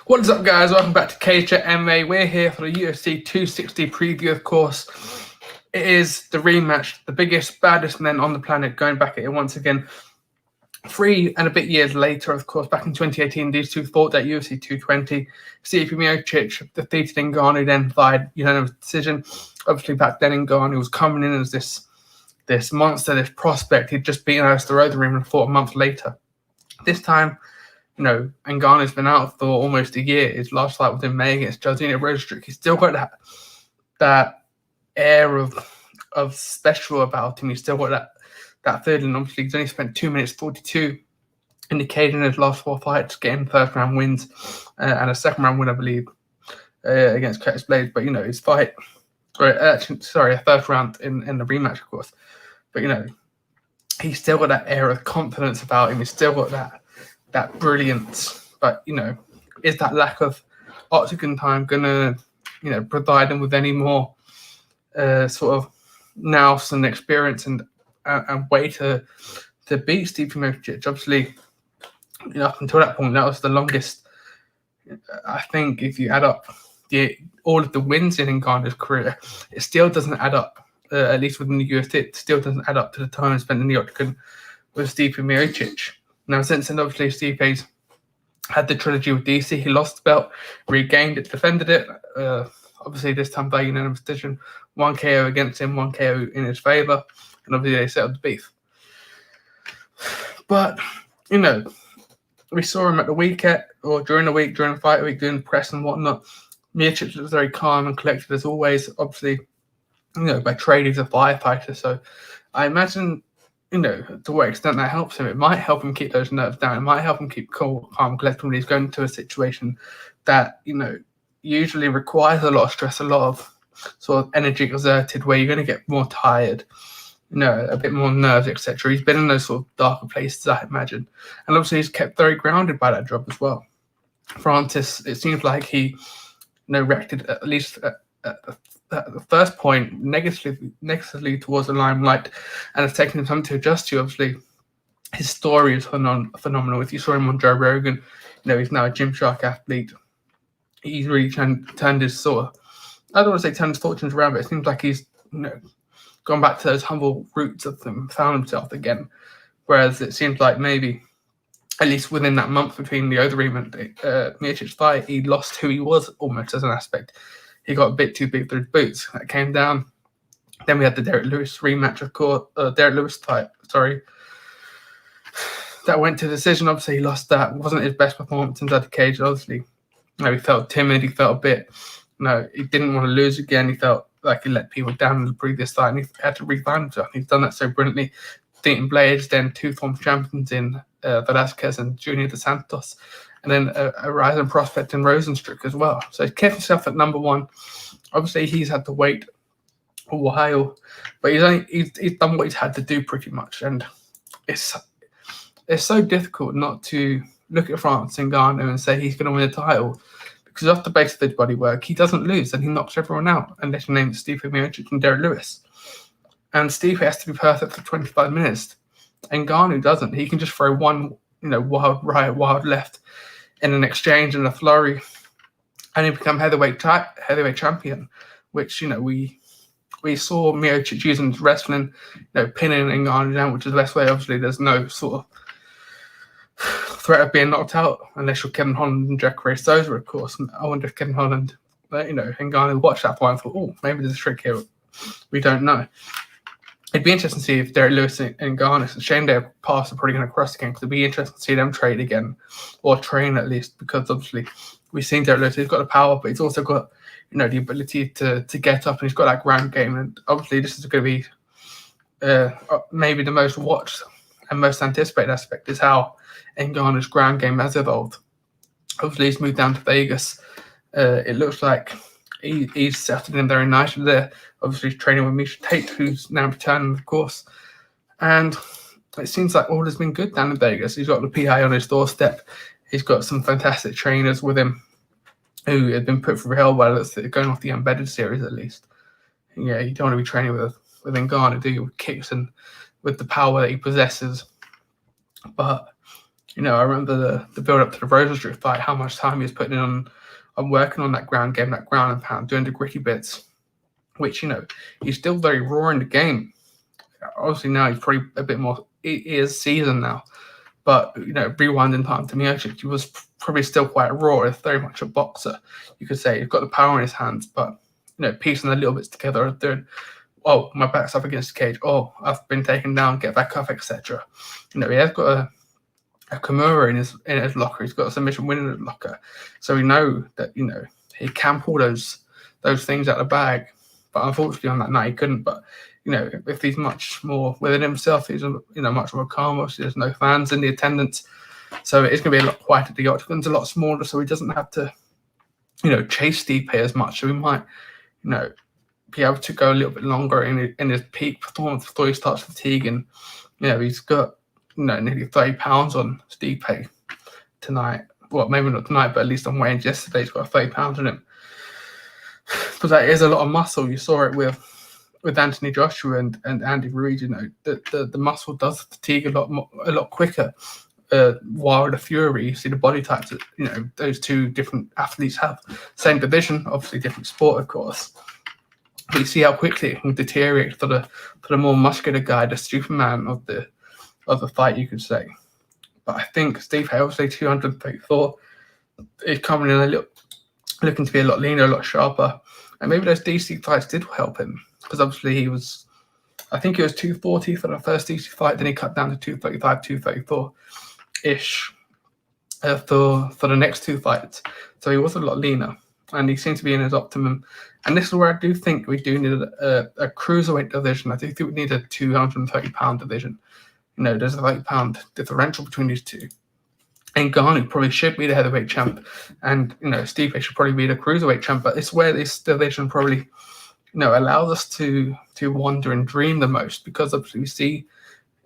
What's up, guys? Welcome back to CageChat MMA. We're here for the UFC 260 preview, of course. It is the rematch, the biggest, baddest men on the planet, going back at it once again. 3 and a bit years later, of course, back in 2018, these two fought at UFC 220. Stipe Miocic defeated Ngannou, then via unanimous decision. Obviously, back then, Ngannou was coming in as this monster, this prospect. He'd just beaten Alistair Overeem and fought a month later. This time, Ngannou's been out for almost a year. His last fight was in May against Julian. He's still got that air of special about him. He's still got that feeling. Obviously, he's only spent 2 minutes 42 in the cage in his last 4 fights, getting first round wins and a second round win, I believe, against Curtis Blades. But his fight, a first round in the rematch, of course. But he's still got that air of confidence about him. He's still got that brilliance. But is that lack of octagon time gonna provide him with any more sort of nous and experience and way to beat Stipe Miocic? Obviously, up until that point, that was the longest. I think if you add up all of the wins in Ngannou's career, it still doesn't add up. At least within the UFC, it still doesn't add up to the time spent in the octagon with Stipe Miocic. Now, since then, obviously, Stipe's had the trilogy with DC. He lost the belt, regained it, defended it. Obviously, this time by unanimous decision. 1 KO against him, 1 KO in his favour. And obviously, they settled the beef. But, we saw him at the weekend, or during the fight week, doing press and whatnot. Miocic was very calm and collected as always. Obviously, by trade, he's a firefighter. So I imagine, to what extent that helps him. It might help him keep those nerves down. It might help him keep calm, collected when he's going into a situation that, usually requires a lot of stress, a lot of sort of energy exerted, where you're going to get more tired, a bit more nerves, etc. He's been in those sort of darker places, I imagine. And obviously he's kept very grounded by that job as well. Francis, it seems like he, reacted at least at the first point negatively towards the limelight, and it's taken him time to adjust to. Obviously, his story is phenomenal. If you saw him on Joe Rogan, he's now a Gymshark athlete. He's really turned his sort of, I don't want to say turned his fortunes around, but it seems like he's gone back to those humble roots of them, found himself again. Whereas it seems like maybe, at least within that month between the Overeem and Miocic fight, he lost who he was almost as an aspect. He got a bit too big for his boots. That came down. Then we had the Derrick Lewis rematch, of course. Derrick Lewis fight, that went to decision. Obviously, he lost that. It wasn't his best performance inside the cage, obviously. He felt timid. He felt a bit, he didn't want to lose again. He felt like he let people down in the previous fight, and he had to refine himself. He's done that so brilliantly, beating Blades, then 2 former champions in Velasquez and Junior Dos Santos, and then a rising prospect in Rosenstruck as well. So he's kept himself at number 1. Obviously, he's had to wait a while, but he's done what he's had to do pretty much. And it's so difficult not to look at Francis Ngannou and say he's going to win the title, because off the base of his body work, he doesn't lose and he knocks everyone out, unless you name Stipe Miocic and Derrick Lewis. And Stipe has to be perfect for 25 minutes. Ngannou doesn't. He can just throw one, wild right, wild left in an exchange and a flurry, and he become heavyweight champion, which we saw Miocic using his wrestling, pinning Ngannou down, which is the best way. Obviously, there's no sort of threat of being knocked out unless you're Kevin Holland and Jacare Souza, of course. I wonder if Kevin Holland, Ngannou watched that fight and thought, oh, maybe there's a trick here. We don't know. It'd be interesting to see if Derrick Lewis and Ngannou, it's a shame their paths are probably going to cross again, because it'd be interesting to see them trade again, or train at least, because obviously we've seen Derrick Lewis, he's got the power, but he's also got, the ability to get up, and he's got that ground game. And obviously this is going to be maybe the most watched and most anticipated aspect, is how Ngannou's ground game has evolved. Obviously he's moved down to Vegas. It looks like he's settled in very nicely there. Obviously, he's training with Miesha Tate, who's now returning, of course. And it seems like all has been good down in Vegas. He's got the PI on his doorstep. He's got some fantastic trainers with him who have been put through hell, well, going off the Embedded series at least. Yeah, you don't want to be training with Ngannou, do you? With kicks and with the power that he possesses. But I remember the build up to the Rosenstruck fight, how much time he was putting in on working on that ground game, that ground and pound, doing the gritty bits, which, he's still very raw in the game. Obviously now he's probably a bit more, he is seasoned now, but, rewinding time to Miocic, he was probably still quite raw. He's very much a boxer, you could say. He's got the power in his hands, but, piecing the little bits together, doing, oh, my back's up against the cage, oh, I've been taken down, get back up, etc. He has got a Kimura in his locker. He's got a submission win in his locker, so we know that he can pull those things out of the bag. But unfortunately, on that night he couldn't. But if he's much more within himself, he's much more calm. Obviously, there's no fans in the attendance, so it's going to be a lot quieter. The octagon's a lot smaller, so he doesn't have to chase Stipe as much. So we might be able to go a little bit longer in his peak performance before he starts fatiguing. He's got nearly 30 pounds on Stipe tonight. Well, maybe not tonight, but at least on weigh-ins yesterday, he's got 30 pounds on him. But that is a lot of muscle. You saw it with Anthony Joshua and Andy Ruiz. The muscle does fatigue a lot quicker. While the Fury, you see the body types that those two different athletes have. Same division, obviously different sport, of course. But you see how quickly it can deteriorate for the more muscular guy, the Superman of the fight, you could say. But I think Stipe, obviously 234, is coming in looking to be a lot leaner, a lot sharper. And maybe those DC fights did help him, because obviously I think he was 240 for the first DC fight, then he cut down to 235, 234-ish for the next two fights. So he was a lot leaner, and he seems to be in his optimum. And this is where I do think we do need a cruiserweight division. I do think we need a 230-pound division. There's a 30-pound differential between these two. And Ngannou probably should be the heavyweight champ, and Stipe should probably be the cruiserweight champ. But it's where this division probably allows us to wander and dream the most, because obviously we see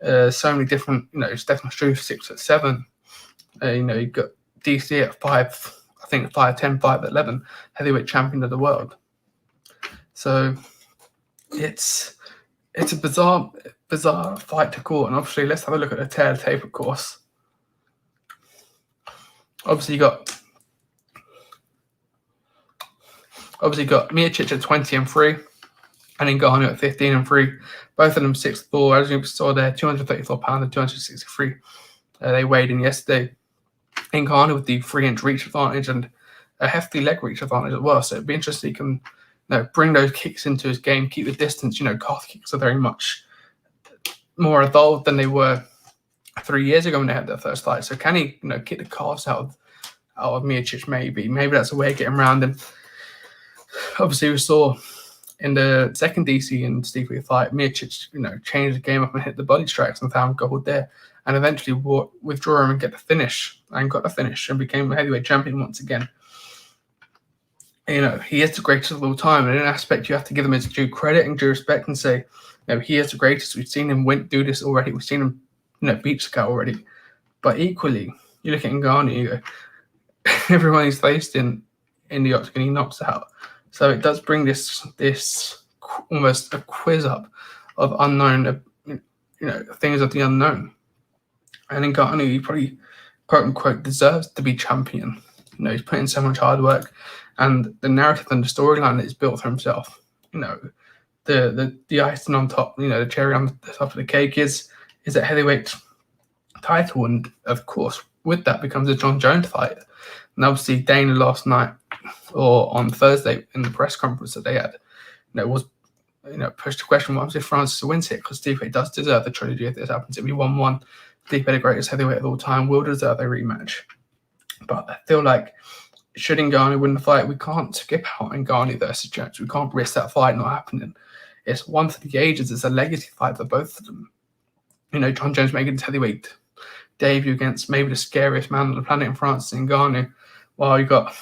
so many different. Stefan Struve 6'7". You've got DC at 5, I think 5'10", 5'11", heavyweight champion of the world. So it's a bizarre fight to call. And obviously, let's have a look at the tail tape, of course. Obviously, you got Miocic at 20-3, and Ngannou at 15-3. Both of them 6'4", as you saw there, 234 pounds and 263. They weighed in yesterday. Ngannou with the 3-inch reach advantage and a hefty leg reach advantage as well. So it'd be interesting. He can bring those kicks into his game, keep the distance. Calf kicks are very much more evolved than they were 3 years ago when they had their first fight. So can he, kick the calves out of Miocic? Maybe that's a way of getting around him. Obviously, we saw in the second DC and Stipe fight, Miocic, changed the game up and hit the body strikes and found gold there, and eventually withdraw him and get the finish, and got the finish and became a heavyweight champion once again. He is the greatest of all time, and in an aspect you have to give him his due credit and due respect and say, he is the greatest. We've seen him do this already. We've seen him beat Scout already. But equally, you look at Ngannou, you go, everyone he's faced in the octagon, he knocks out. So it does bring this almost a quiz up of unknown, things of the unknown. And Ngannou, he probably, quote unquote, deserves to be champion. He's put in so much hard work, and the narrative and the storyline that he's built for himself. The icing on top, the cherry on the top of the cake is that heavyweight title, and of course with that becomes a John Jones fight. And obviously Dana last night, or on Thursday in the press conference that they had, was pushed to question what if Francis wins it, because Stipe does deserve the trilogy if this happens. It'd be 1-1. Stipe, the greatest heavyweight of all time, will deserve a rematch. But I feel like should Ngannou win the fight, we can't skip out Ngannou versus Jones. We can't risk that fight not happening. It's one for the ages. It's a legacy fight for both of them. John Jones making his heavyweight debut against maybe the scariest man on the planet in Francis Ngannou, while you got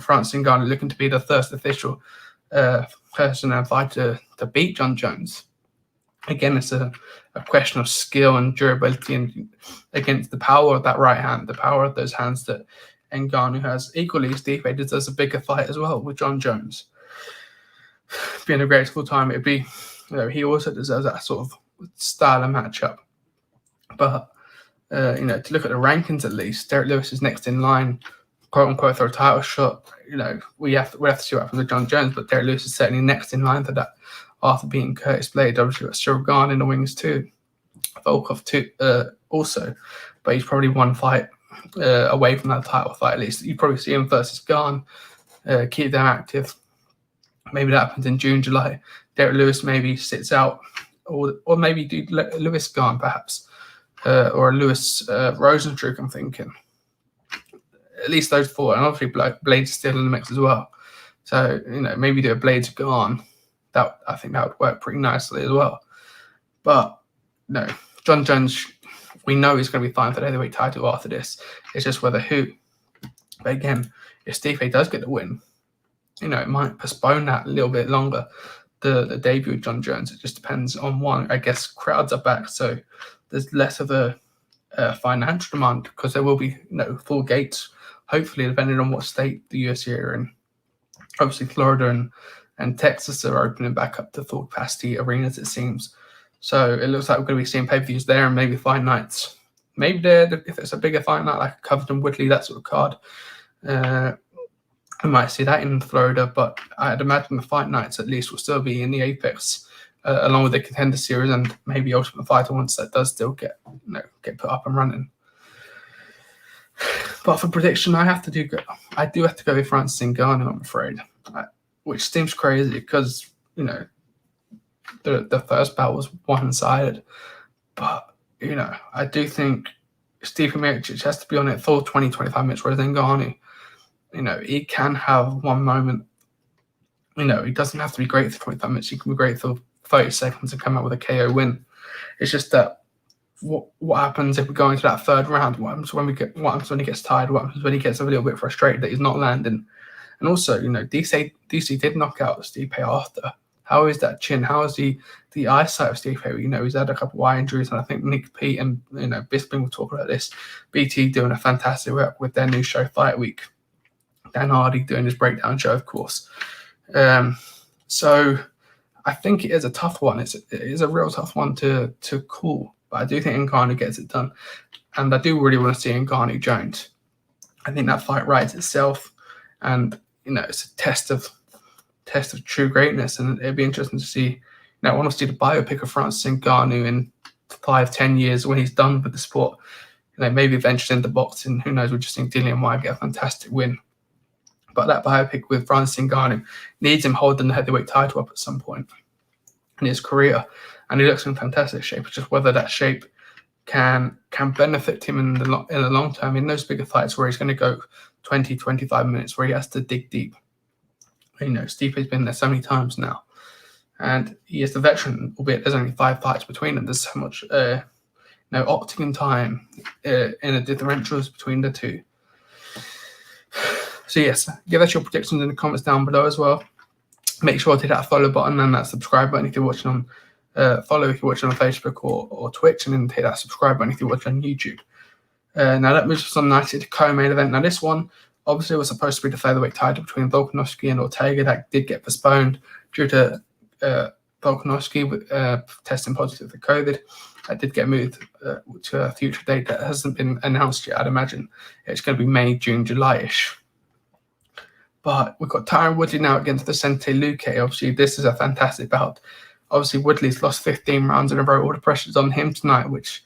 Francis Ngannou looking to be the first official person and fighter to beat John Jones. Again, it's a question of skill and durability, and against the power of that right hand, the power of those hands that Ngannou has. Equally, Stipe deserves a bigger fight as well with John Jones. Being a great full time, it'd be, he also deserves that sort of style of matchup. But To look at the rankings at least, Derrick Lewis is next in line, quote unquote, for a title shot. We have to see what happens with John Jones, but Derrick Lewis is certainly next in line for that after beating Curtis Blade. Obviously, got Cyril Gane in the wings too, Volkov too, also, but he's probably one fight away from that title fight at least. You probably see him versus Gane, keep them active. Maybe that happens in June, July. Derrick Lewis maybe sits out, or maybe do Lewis Gane perhaps, or a Lewis Rosenstruck, I'm thinking. At least those four, and obviously Blade's still in the mix as well. So maybe do a Blades Gane. I think that would work pretty nicely as well. But no, John Jones, we know he's going to be fighting for the heavyweight title after this. It's just whether who. But again, if Stipe does get the win, it might postpone that a little bit longer. The debut of John Jones. It just depends on one. I guess crowds are back, so there's less of a financial demand because there will be full gates. Hopefully, depending on what state the UFC are in. Obviously, Florida and Texas are opening back up to full capacity arenas, it seems. So it looks like we're going to be seeing pay-per-views there and maybe fight nights. Maybe if it's a bigger fight night like Covington Woodley, that sort of card, we might see that in Florida. But I'd imagine the fight nights at least will still be in the Apex, along with the Contender Series and maybe Ultimate Fighter once that does still get put up and running. But for prediction, I do have to go with Francis Ngannou, I'm afraid, which seems crazy because the first bout was one-sided. But I do think Stipe Miocic has to be on it for 20-25 minutes, whereas Ngannou, he can have one moment. He doesn't have to be great for 25 minutes. He can be great for 30 seconds and come out with a KO win. It's just that what happens if we go into that third round? What happens when he gets tired? What happens when he gets a little bit frustrated that he's not landing? And also, DC did knock out Stipe after. How is that chin? How is the eyesight of Stipe? He's had a couple of eye injuries, and I think Nick Pete and Bisping will talk about this. BT doing a fantastic work with their new show Fight Week. Dan Hardy doing his breakdown show, of course. So I think it is a tough one. It is a real tough one to call. But I do think Ngannou gets it done. And I do really want to see Ngannou Jones. I think that fight writes itself. And, it's a test of true greatness. And it'd be interesting to see. I want to see the biopic of Francis Ngannou in 5-10 years when he's done with the sport. Maybe ventures into boxing. Who knows? We just think Julian might get a fantastic win. But that biopic with Francis Ngannou needs him holding the heavyweight title up at some point in his career. And he looks in fantastic shape. It's just whether that shape can benefit him in the long term in those bigger fights where he's going to go 20-25 minutes, where he has to dig deep. Stipe's been there so many times now. And he is the veteran, albeit there's only 5 fights between them. There's so much octagon time in the differentials between the two. So yes, give us your predictions in the comments down below as well. Make sure to hit that follow button and that subscribe button if you're watching on follow if you're watching on Facebook or Twitch, and then hit that subscribe button if you're watching on YouTube. Now that moves us on nicely to co-main event. Now this one obviously was supposed to be the featherweight title between Volkanovski and Ortega. That did get postponed due to Volkanovski testing positive for COVID. That did get moved to a future date that hasn't been announced yet. I'd imagine it's going to be May, June, July-ish. But we've got Tyron Woodley now against Vicente Luque. Obviously, this is a fantastic bout. Obviously, Woodley's lost 15 rounds in a row. All the pressure's on him tonight, which,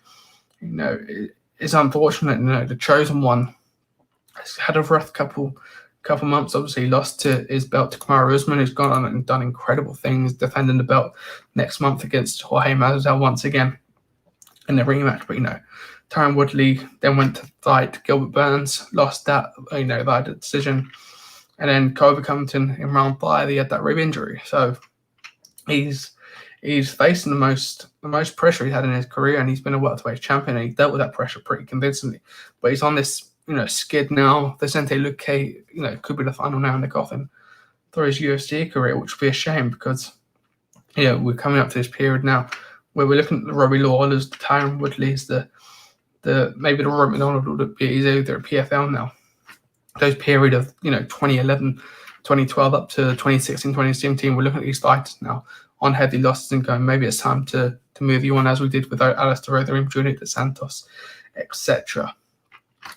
is unfortunate. The chosen one has had a rough couple months. Obviously, he lost his belt to Kamaru Usman, who's gone on and done incredible things, defending the belt next month against Jorge Masvidal once again in the rematch. But, Tyron Woodley then went to fight Gilbert Burns, lost that, via the decision. And then Colby Covington in round 5, he had that rib injury. So he's facing the most pressure he's had in his career, and he's been a welterweight champion, and he dealt with that pressure pretty convincingly. But he's on this, skid now. Vicente Luque, could be the final nail in the coffin for his UFC career, which would be a shame because, we're coming up to this period now where we're looking at the Robbie Lawlers, the Tyron Woodleys, maybe the Rory McDonald would be either a PFL now. Those period of 2011, 2012 up to 2016, 2017, we're looking at these fighters now on heavy losses and going, maybe it's time to to move you on, as we did with Alistair Rotherham, Julian dos Santos, etc.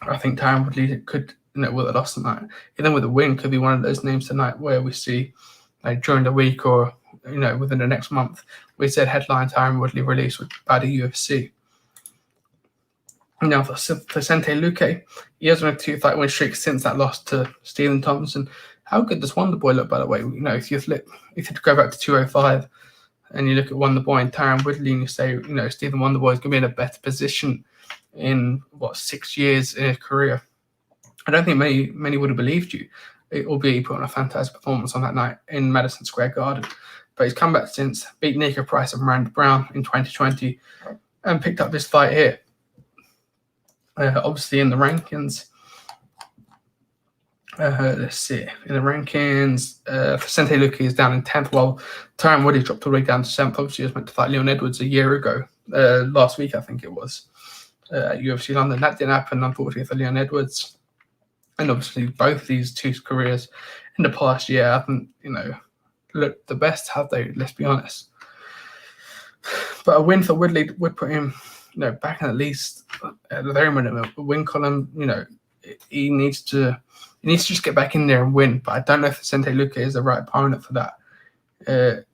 I think Tyron Woodley could, with a loss tonight, even with a win, could be one of those names tonight where we see, during the week or within the next month, we said headline Tyron Woodley release by the UFC. Now for Vicente Luque, he has on a 2-fight win streak since that loss to Stephen Thompson. How good does Wonderboy look, by the way? If you go back to 205 and you look at Wonderboy and Tyron Woodley and you say, Stephen Wonderboy is going to be in a better position in 6 years in his career, I don't think many would have believed you. Albeit he put on a fantastic performance on that night in Madison Square Garden. But he's come back since, beat Nico Price and Miranda Brown in 2020 and picked up this fight here. Obviously in the rankings, let's see. In the rankings, Vicente Luque is down in 10th, while Tyron Woodley dropped all the way down to 7th. Obviously, he was meant to fight Leon Edwards a year ago, last week, I think it was, at UFC London. That didn't happen, unfortunately, for Leon Edwards. And obviously, both these two careers in the past year haven't, looked the best, have they? Let's be honest. But a win for Woodley would put him, back in at least at the very minimum, a win column. He needs to just get back in there and win. But I don't know if Vicente Luque is the right opponent for that. The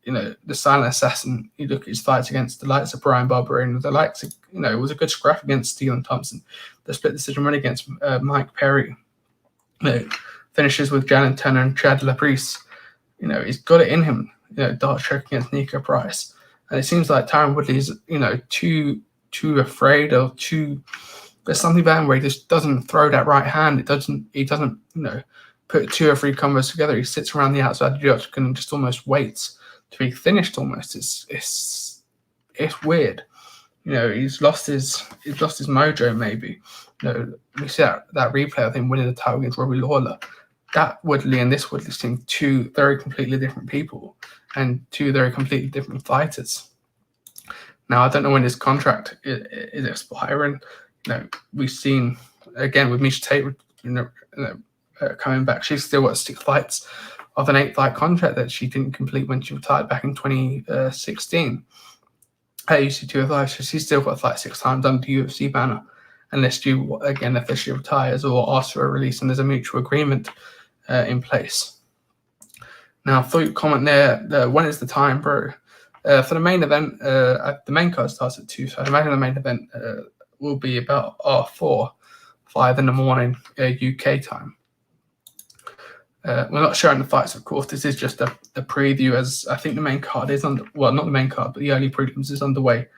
silent assassin. You look at his fights against the likes of Brian Barber and the likes of, it was a good scrap against Stephen Thompson. The split decision win against Mike Perry. Finishes with Jalen Turner and Chad Laprise. He's got it in him. Dart choke against Nico Price. And it seems like Tyron Woodley is, too afraid or too. There's something about him where he just doesn't throw that right hand. He doesn't, put 2 or 3 combos together. He sits around the outside of the octagon and just almost waits to be finished. Almost, it's weird. He's lost his mojo. Maybe. We see that replay of him winning the title against Robbie Lawler. That Woodley and this Woodley seem 2 very completely different people and 2 very completely different fighters. Now, I don't know when his contract is expiring. We've seen, again, with Miesha Tate, coming back. She's still got 6 fights of an 8-fight contract that she didn't complete when she retired back in 2016 at UFC 205. So she's still got to fight 6 times under the UFC banner, unless you, again, officially retires or ask for a release and there's a mutual agreement in place. Now, for your comment there, when is the time, bro? For the main event, the main card starts at 2, so I imagine the main event will be about 4, 5 in the morning UK time. We're not showing the fights, of course. This is just a preview, as I think the main card is not the main card, but the early prelims is underway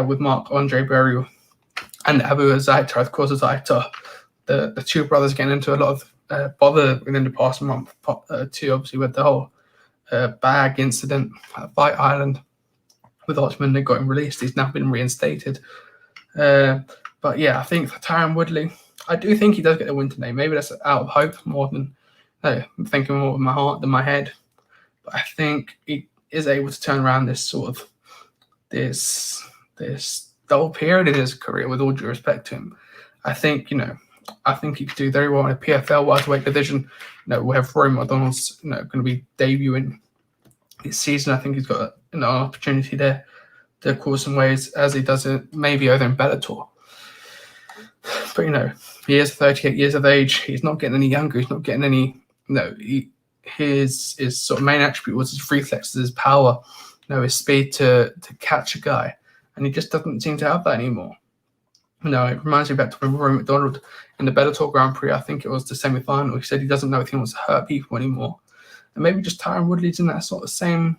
with Marc-Andre Barriault and Abu Zaita. Of course, Zaita, the 2 brothers getting into a lot of bother within the past month, too, obviously, with the whole bag incident at Fight Island with Osman. They got him released. He's now been reinstated. But yeah, I think for Tyron Woodley, I do think he does get the win today. Maybe that's out of hope more than I'm thinking more with my heart than my head. But I think he is able to turn around this dull period in his career, with all due respect to him. I think he could do very well in a PFL welterweight division. We have Roy McDonald's, going to be debuting this season. I think he's got an opportunity there to cause some waves, as he does it maybe over in Bellator. But he is 38 years of age. He's not getting any younger. He's not getting any. His sort of main attribute was his reflexes, his power, his speed to catch a guy, and he just doesn't seem to have that anymore. It reminds me back to when Roy McDonald in the Bellator Grand Prix, I think it was the semi-final, he said he doesn't know if he wants to hurt people anymore. And maybe just Tyron Woodley's in that sort of same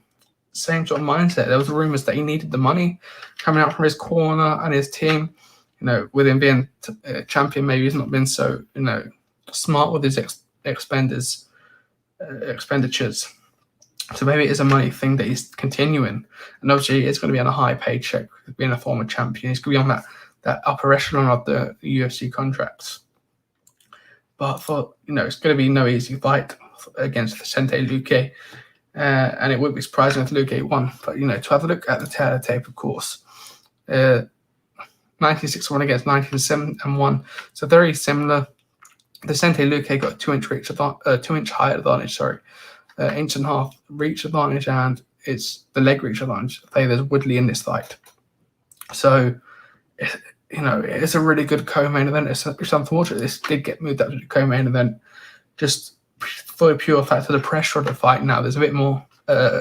sort of mindset. There was rumors that he needed the money coming out from his corner and his team. With him being champion, maybe he's not been so, smart with his expenditures. So maybe it is a money thing that he's continuing. And obviously it's going to be on a high paycheck, being a former champion. He's going to be on that upper echelon of the UFC contracts. But for, it's going to be no easy fight against Vicente Luque. And it would be surprising if Luque won. But, to have a look at the tape, of course. 1961 against 1971. So very similar. Vicente Luque got a 2-inch height advantage, inch and a half reach advantage, and it's the leg reach advantage favors Woodley in this fight. So, it's a really good co-main event. It's unfortunate this did get moved up to the co-main event, just for the pure fact of the pressure of the fight. Now there's a bit more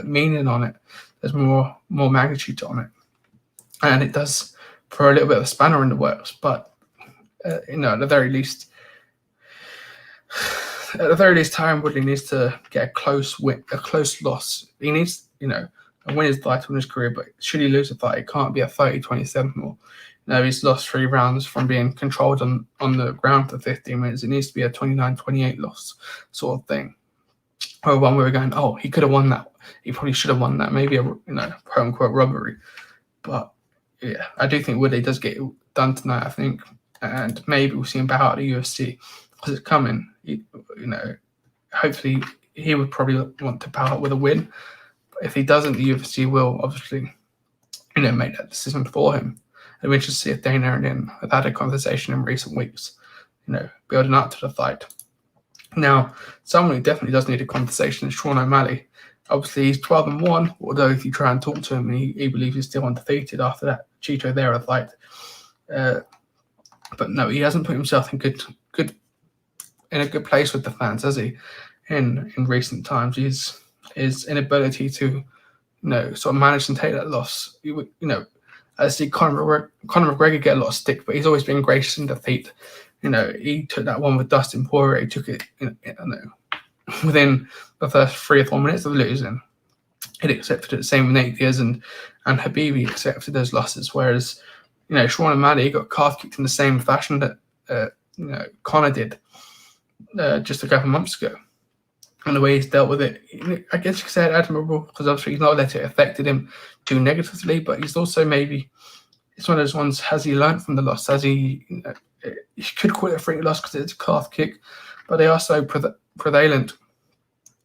meaning on it. There's more magnitude on it, and it does throw a little bit of a spanner in the works. But at the very least, Tyron Woodley needs to get a close loss. He needs, a win his title in his career, but should he lose a fight, it can't be a 30-27 or. He's lost 3 rounds from being controlled on the ground for 15 minutes. It needs to be a 29-28 loss sort of thing. Or one where we're going, oh, he could have won that. He probably should have won that. Maybe a, quote-unquote robbery. But, yeah, I do think Woodley does get it done tonight, I think. And maybe we'll see him back out of the UFC. Because it's coming. Hopefully he would probably want to bow out with a win. But if he doesn't, the UFC will obviously, make that decision for him. And we should see if Dana and him have had a conversation in recent weeks, building up to the fight. Now, someone who definitely does need a conversation is Shawn O'Malley. Obviously, he's 12-1, although if you try and talk to him, he believes he's still undefeated after that Chito Vera fight. But no, he hasn't put himself in a good place with the fans, has he? In recent times, his inability to, sort of manage and take that loss. I see Conor McGregor get a lot of stick, but he's always been gracious in defeat. He took that one with Dustin Poirier. He took it, within the first 3 or 4 minutes of losing. He accepted it. Same with Nate Diaz and Habibi accepted those losses. Whereas, Shawn O'Malley got calf kicked in the same fashion that Conor did just a couple of months ago. And the way he's dealt with it, I guess you could say it's admirable, because obviously he's not let it affect him too negatively, but he's also it's one of those ones, has he learned from the loss? Has he, you could call it a freak loss because it's a calf kick, but they are so prevalent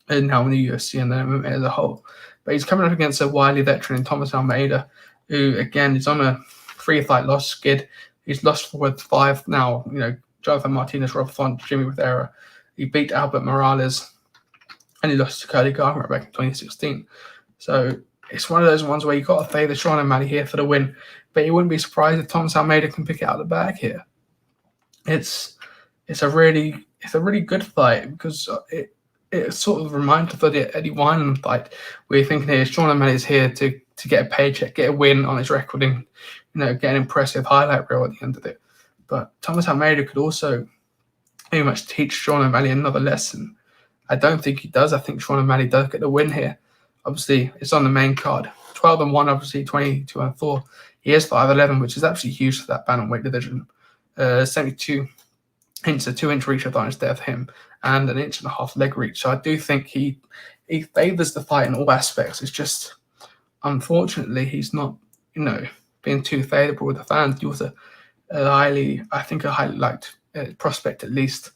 now in the UFC and the MMA as a whole. But he's coming up against a wily veteran in Thomas Almeida, who, again, is on a 3-fight loss skid. He's lost 4 with 5 now, Jonathan Martinez, Rob Font, Jimmy Rivera. He beat Albert Morales, and he lost to Cody Garbrandt back in 2016. So it's one of those ones where you've got to favour Shawn O'Malley here for the win. But you wouldn't be surprised if Thomas Almeida can pick it out of the bag here. It's a really good fight, because it sort of reminds us of the Eddie Wineland fight, where you're thinking here, Shawn O'Malley is here to get a paycheck, get a win on his record, and get an impressive highlight reel at the end of it. But Thomas Almeida could also pretty much teach Shawn O'Malley another lesson. I don't think he does. I think Shawn O'Malley does get the win here. Obviously, it's on the main card. 12-1, obviously 22-4. He is 5'11", which is actually huge for that bantamweight division. 72 inches, a 2-inch reach advantage there for him, and an 1.5 inch leg reach. So I do think he favours the fight in all aspects. It's just, unfortunately, he's not, being too favourable with the fans. He was a highly liked prospect at least.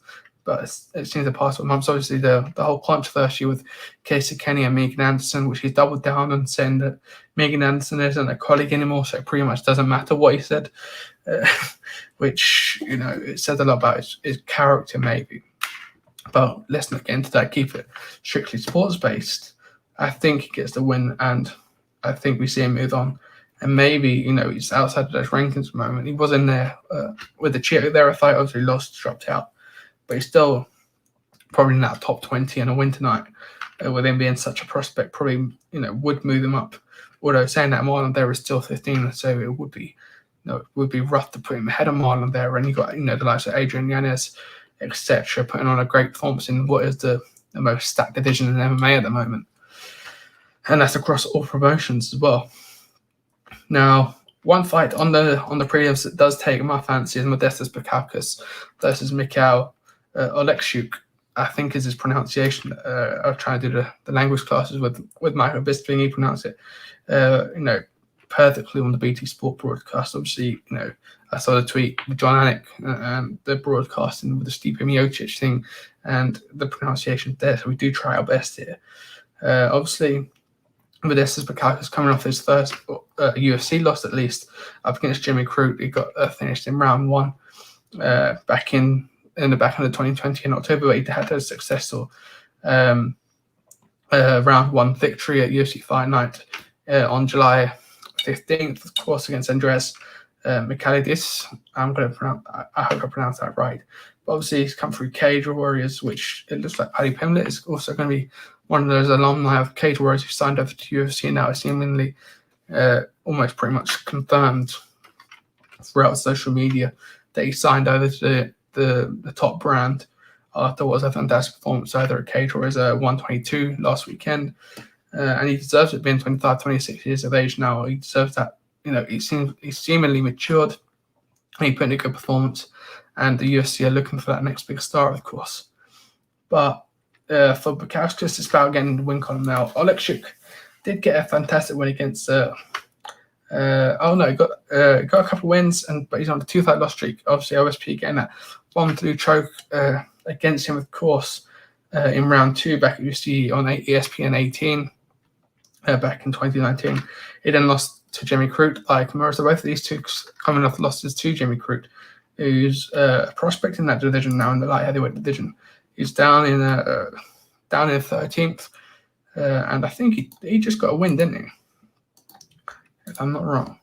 But it seems the past 4 months, obviously, the whole controversy with Casey Kenny and Megan Anderson, which he's doubled down on, saying that Megan Anderson isn't a colleague anymore, so it pretty much doesn't matter what he said, which, it says a lot about his character, maybe. But let's not get into that. Keep it strictly sports-based. I think he gets the win, and I think we see him move on. And maybe, he's outside of those rankings at the moment. He was in there with the Chito Vera fight, obviously lost, dropped out. But he's still probably in that top 20, and a win tonight, with him being such a prospect, probably, would move him up. Although saying that Marlon there is still 15, so it would be, it would be rough to put him ahead of Marlon there. And you got, the likes of Adrian Yanez, etc., putting on a great performance in what is the most stacked division in MMA at the moment. And that's across all promotions as well. Now, one fight on the prelims that does take my fancy is Modestas Bukauskas versus Mikhail Oleksiuk, I think is his pronunciation. I'll try to do the language classes with Michael Bisping. He pronounced it, perfectly on the BT Sport broadcast. Obviously, I saw the tweet with John Anik and the broadcasting with the Stipe Miocic thing and the pronunciation there. So we do try our best here. Obviously, Modestas Bukauskas coming off his first UFC loss, at least, up against Jimmy Crute. He got finished in round 1 back in the back end of 2020 in October, where he had a successful round 1 victory at UFC Fight Night on July 15th, of course, against Andreas Michailidis. I hope I pronounced that right. But obviously, he's come through Cage Warriors, which it looks like Paddy Pimblett is also going to be one of those alumni of Cage Warriors who signed over to UFC now. It's seemingly almost pretty much confirmed throughout social media that he signed over to the top brand after what was a fantastic performance either at Cage Warriors 122 last weekend. And he deserves it, being 25, 26 years of age now. He deserves that. He's seemingly matured. And he put in a good performance. And the UFC are looking for that next big star, of course. But for Bukauskas, it's about getting the win column now. Oleksiuk did get a fantastic win against... he got a couple of wins, but he's on a 2-fight loss streak. Obviously, OSP getting that 1-2 choke against him, of course, in round 2 back at UFC on ESPN 18 back in 2019. He then lost to Jimmy Crute, like Marissa. Both of these two coming off losses to Jimmy Crute, who's a prospect in that division now in the light heavyweight division. He's down in 13th, and I think he just got a win, didn't he? If I'm not wrong.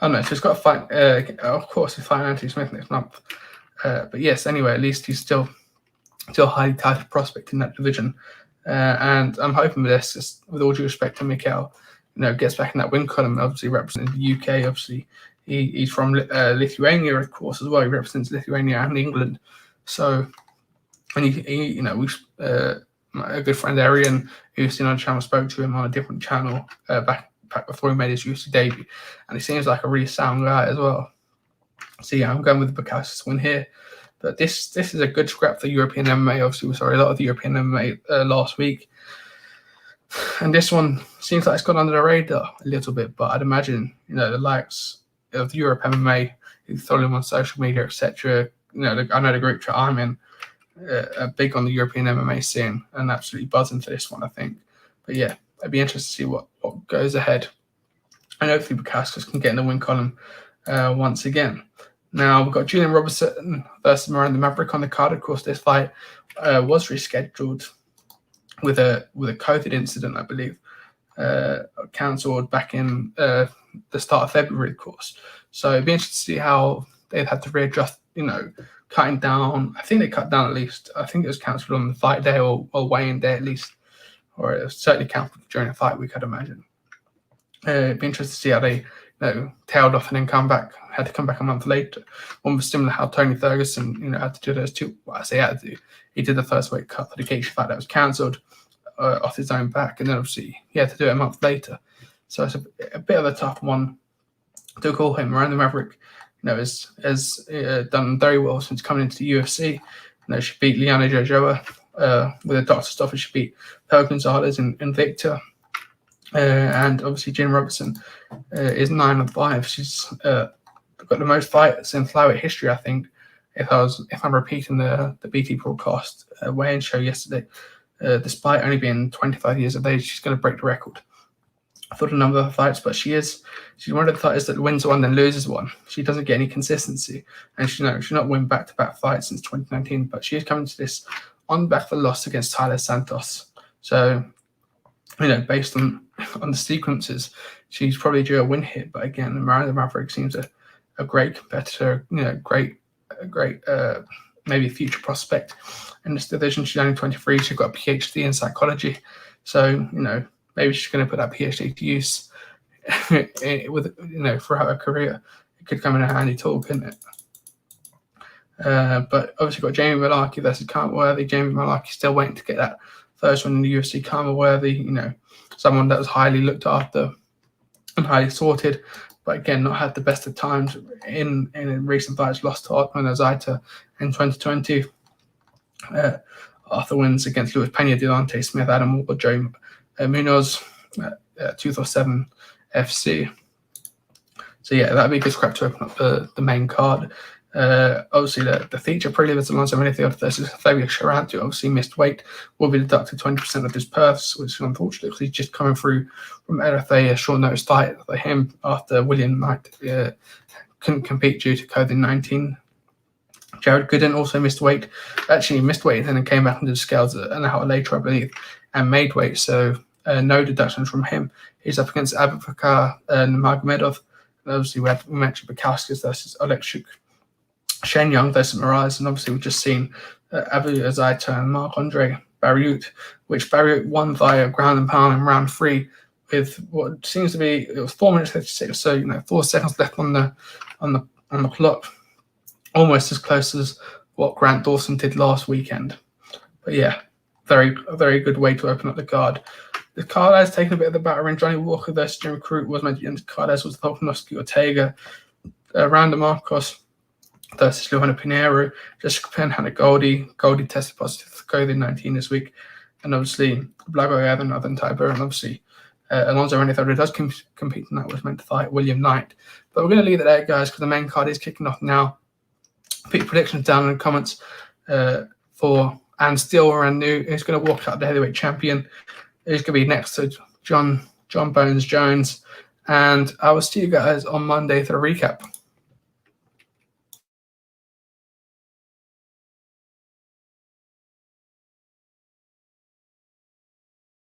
Oh no, so he's got a fight. Of course, he's fighting Anthony Smith next month. But yes, anyway, at least he's still a highly touted prospect in that division. And I'm hoping with this, just with all due respect to Mikhail, gets back in that win column. Obviously, representing the UK. Obviously, he's from Lithuania, of course, as well. He represents Lithuania and England. So, and a good friend Arian, who's seen on the channel, spoke to him on a different channel back before he made his UFC debut, and he seems like a really sound guy as well. So yeah, I'm going with the Bukauskas win here. But this is a good scrap for European MMA. Obviously, we saw a lot of the European MMA last week, and this one seems like it's gone under the radar a little bit. But I'd imagine the likes of Europe MMA, who follow him on social media, etc. I know the group chat I'm in. Big on the European MMA scene and absolutely buzzing for this one, I think. But yeah, I'd be interested to see what goes ahead. And hopefully Bukauskas can get in the win column once again. Now, we've got Julian Robertson versus Miranda Maverick on the card. Of course, this fight was rescheduled with a COVID incident, I believe, cancelled back in the start of February, of course. So it'd be interesting to see how they've had to readjust, cutting down. I think they cut down at least. I think it was cancelled on the fight day or weigh-in day at least, or it was certainly cancelled during a fight week, I'd imagine. It'd be interesting to see how they tailed off and then had to come back a month later. One was similar how Tony Ferguson, had to do those two. Well, I say had to do. He did the first weight cut for the Gaethje fight that was cancelled off his own back, and then obviously he had to do it a month later. So it's a bit of a tough one to call him. Miranda Maverick, has done very well since coming into the UFC. She beat Liana Jojoa with a doctor stoppage. She beat Pearl Gonzalez and Invicta. And obviously, Jim Robertson is 9-5. She's got the most fights in flyweight history, I think. If I'm repeating the BT broadcast weigh-in show yesterday, despite only being 25 years of age, she's going to break the record for the number of fights. But she's one of the fighters that wins one then loses one. She doesn't get any consistency, and she's not win back-to-back fights since 2019. But she is coming to this on the back of a loss against Tyler Santos. So, based on the sequences, she's probably due a win here. But again, Miranda Maverick seems a great competitor, great maybe future prospect in this division. She's only 23. She's got a PhD in psychology. So, maybe she's going to put that PhD to use throughout her career. It could come in a handy tool, couldn't it? But obviously got Jamie Malarkey versus Karma Worthy. Jamie Malarkey still waiting to get that first one in the UFC. Karma Worthy, someone that was highly looked after and highly sorted, but again, not had the best of times in recent fights. Lost to Otman Azaita in 2020. Arthur wins against Luis Pena, Delonte Smith, Adam Ward, Joe Munoz, 247 FC. So yeah, that'd be a good scrap to open up the main card. Obviously, the feature prelims Alonso Menifield versus Fabio Charante, who obviously missed weight, will be deducted 20% of his purse, which is unfortunate because he's just coming through from LFA, a short notice fight for him after William Knight couldn't compete due to COVID-19. Jared Gooden also missed weight and then came back into the scales an hour later, I believe, and made weight. So no deductions from him. He's up against Abubakar Nurmagomedov. And obviously, we mentioned Bukowskis versus Oleksiuk, Shane Young versus Moraes, and obviously we've just seen Abu Azaita and Marc-Andre Barriault, which Barriault won via ground and pound in round 3 with what seems to be, it was 4 minutes 56, so 4 seconds left on the clock, almost as close as what Grant Dawson did last weekend. But yeah, a very good way to open up the card. The card has taken a bit of the battering. Johnny Walker versus Jim Crute was meant to be in the card, as was Volkanovski Ortega. Randa Marcos versus Luana Pinheiro. Jessica Penn had a Goldie tested positive for COVID-19 this week. And obviously, Blagojev and Untitled, and obviously, Alonso Renithero does compete in that, was meant to fight William Knight. But we're going to leave it there, guys, because the main card is kicking off now. Put your predictions down in the comments for Ann Steele and New, who's going to walk out the heavyweight champion. Who's going to be next to John Bones Jones. And I will see you guys on Monday for the recap.